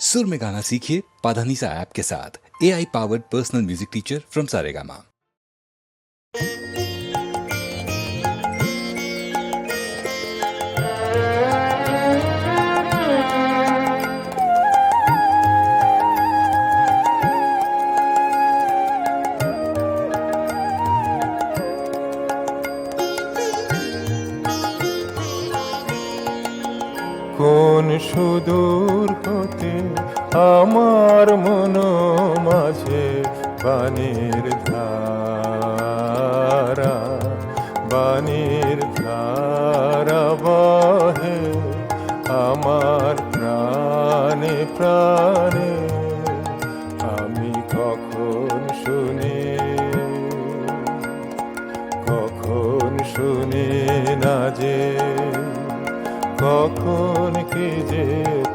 सुर में गाना सीखिए पाधानीसा ऐप के साथ। AI powered personal music teacher from Saregama. কোন সুদূর হতে আমার মন মাঝে বাণীর ধারা বহে আমার প্রাণে প্রাণে। আমি কখন শুনি না যে কখন কি যে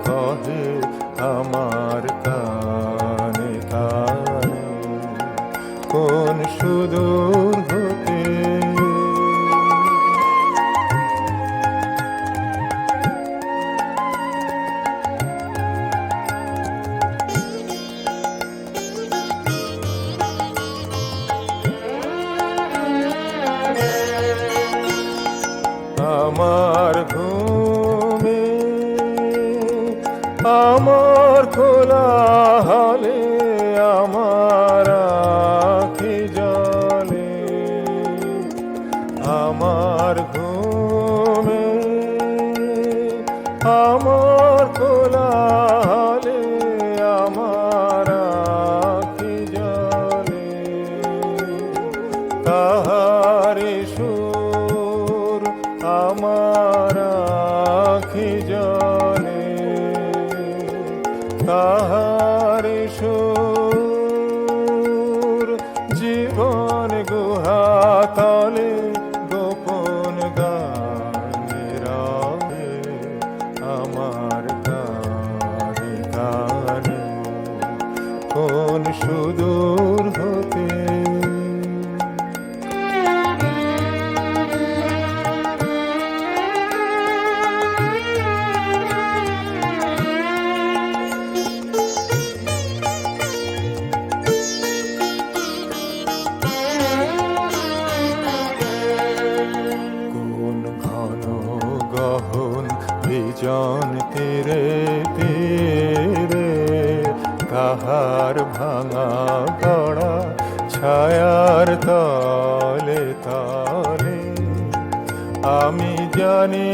কহে আমার কানে কানে। কোন সুদূর হতে আমার ঘুমে আমার খোলা হলে আমার আখি জলে। আমার ঘুমে আমার খোলা হলে আমার আখি জলে। তাহারি সুর আমার আখি জলে, তাহার সুর জীবন গুহা তলে গোপন গানে রবে আমার গানে গানে। কোন সুদূর হতে বিজন তীরে তীরে কাহার ভাঙা গড়া ছায়ার তলে তলে। আমি জানি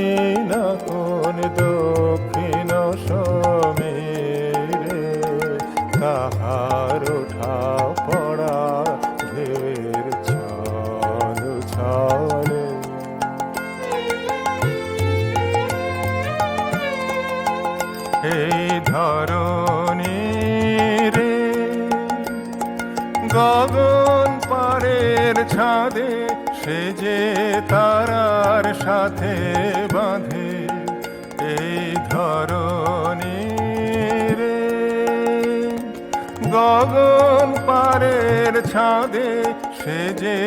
না কোন দক্ষিণ সমীরে কাহার ওঠা পড়া ঢেউয়ের ছল ছলে। এই ধরণী রে গগন পারের ছাদে সে যে তারার সাথে বাঁধে। এই ধরণী রে গগন পারের ছাদে সে যে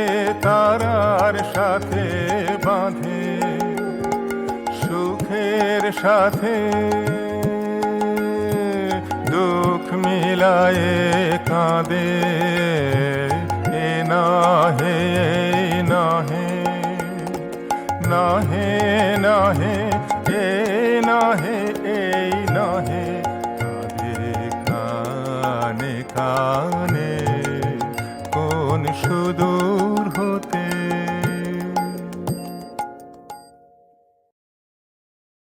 তারার সাথে বাঁধে। সুখের সাথে দুঃখ মিলায়ে কাঁদে। এ নাহে নাহে নাহে নাহে এ নাহে এই নাহে কাঁদে কানে কানে। কোন সুদূর হতে